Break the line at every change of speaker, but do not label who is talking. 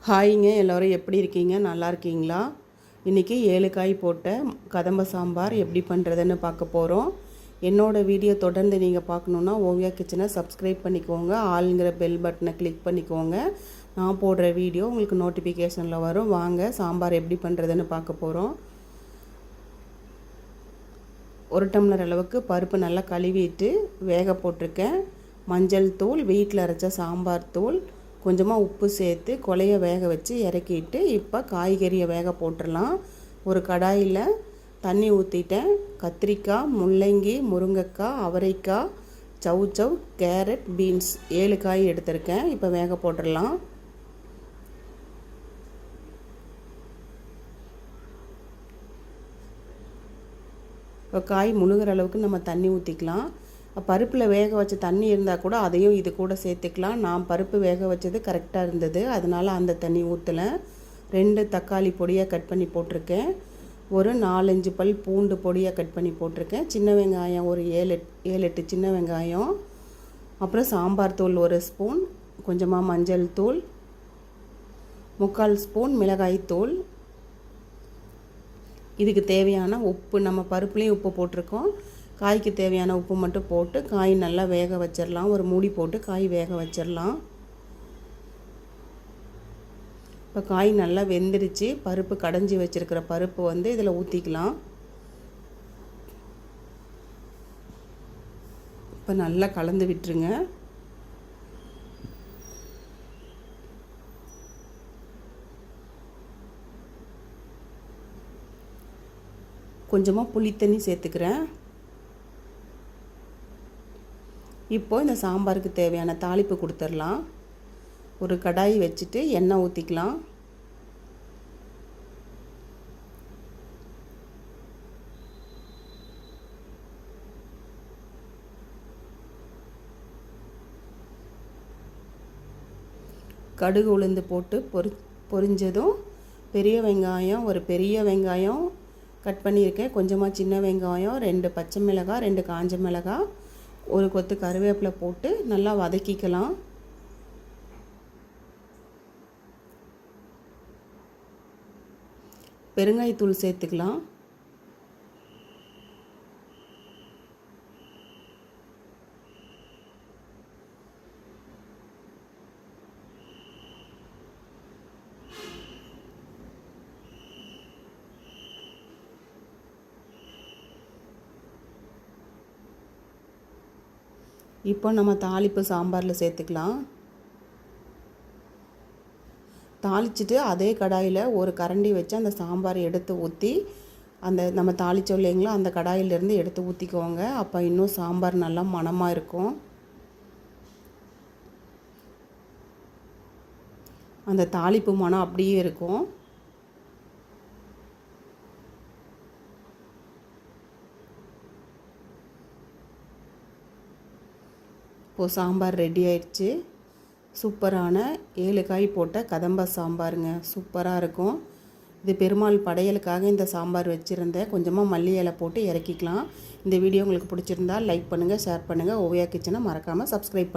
ஹாய்ங்க, எல்லோரும் எப்படி இருக்கீங்க? நல்லா இருக்கீங்களா? இன்றைக்கி 7 காய் போட்ட கதம்ப சாம்பார் எப்படி பண்ணுறதுன்னு பார்க்க போகிறோம். என்னோடய வீடியோ தொடர்ந்து நீங்கள் பார்க்கணுன்னா ஓவியா கிச்சனை சப்ஸ்கிரைப் பண்ணிக்கோங்க. ஆளுங்கிற பெல் பட்டனை கிளிக் பண்ணிக்கோங்க. நான் போடுற வீடியோ உங்களுக்கு நோட்டிஃபிகேஷனில் வரும். வாங்க சாம்பார் எப்படி பண்ணுறதுன்னு பார்க்க போகிறோம். 1 டம்ளர் அளவுக்கு பருப்பு நல்லா கழுவிட்டு வேக போட்டிருக்கேன். மஞ்சள் தூள், வீட்டில் அரைச்ச சாம்பார் தூள், கொஞ்சமாக உப்பு சேர்த்து கொலைய வேக வச்சு இறக்கிட்டு இப்போ காய்கறியை வேக போட்டுடலாம். ஒரு கடாயில் தண்ணி ஊற்றிட்டேன். கத்திரிக்காய், முள்ளங்கி, முருங்கைக்காய், அவரைக்காய், சவுச்சவ், கேரட், பீன்ஸ் 7 காய் எடுத்திருக்கேன். இப்போ வேக போட்டுடலாம். இப்போ காய் முழுகிற அளவுக்கு நம்ம தண்ணி ஊற்றிக்கலாம். பருப்பில் வேக வச்ச தண்ணி இருந்தால் கூட அதையும் இது கூட சேர்த்துக்கலாம். நான் பருப்பு வேக வச்சது கரெக்டாக இருந்தது, அதனால் அந்த தண்ணி ஊற்றலை. 2 தக்காளி பொடியாக கட் பண்ணி போட்டிருக்கேன். ஒரு 4-5 பல் பூண்டு பொடியாக கட் பண்ணி போட்டிருக்கேன். சின்ன வெங்காயம் ஒரு 7-8 சின்ன வெங்காயம். அப்புறம் சாம்பார் தூள் 1 ஸ்பூன், கொஞ்சமாக மஞ்சள் தூள், 3/4 ஸ்பூன் மிளகாய் தூள். இதுக்கு தேவையான உப்பு, நம்ம பருப்புலேயும் உப்பு போட்டிருக்கோம். காய்க்கு தேவையான உப்பு மட்டும் போட்டு காய் நல்லா வேக வச்சிடலாம். ஒரு மூடி போட்டு காய் வேக வச்சிடலாம். இப்போ காய் நல்லா வெந்துடுச்சு. பருப்பு கடைஞ்சி வச்சுருக்கிற பருப்பு இதில் ஊற்றிக்கலாம். இப்போ நல்லா கலந்து விட்டுருங்க. கொஞ்சமாக புளி தண்ணி சேர்த்துக்கிறேன். இப்போது இந்த சாம்பாருக்கு தேவையான தாளிப்பு கொடுத்துடலாம். ஒரு கடாய் வச்சுட்டு எண்ணெய் ஊற்றிக்கலாம். கடுகு உளுந்து போட்டு பொரிஞ்சதும் பெரிய வெங்காயம், ஒரு பெரிய வெங்காயம் கட் பண்ணியிருக்கேன். கொஞ்சமாக சின்ன வெங்காயம், 2 பச்சை மிளகாய், 2 காஞ்ச மிளகாய், ஒரு கொத்து கருவேப்பிலை போட்டு நல்லா வதக்கிக்கலாம். பெருங்காயத்தூள் சேர்த்துக்கலாம். இப்போ நம்ம தாளிப்பு சாம்பாரில் சேர்த்துக்கலாம். தாளிச்சிட்டு அதே கடாயில் ஒரு கரண்டி வச்சு அந்த சாம்பாரை எடுத்து ஊற்றி, அந்த நம்ம தாளித்தோம் இல்லைங்களா, அந்த கடாயிலேருந்து எடுத்து ஊற்றிக்கோங்க. அப்போ இன்னும் சாம்பார் நல்லா மணமாக இருக்கும். அந்த தாளிப்பு மணம் அப்படியே இருக்கும். இப்போது சாம்பார் ரெடி ஆயிடுச்சு. சூப்பரான 7 காய் போட்ட கதம்ப சாம்பாருங்க, சூப்பராக இருக்கும். இது பெருமாள் படையலுக்காக இந்த சாம்பார் வச்சுருந்தேன். கொஞ்சமாக மல்லி இலை போட்டு இறக்கிக்கலாம். இந்த வீடியோ உங்களுக்கு பிடிச்சிருந்தால் லைக் பண்ணுங்கள், ஷேர் பண்ணுங்கள். ஓவியா கிச்சனை மறக்காமல் சப்ஸ்கிரைப் பண்ணுங்கள்.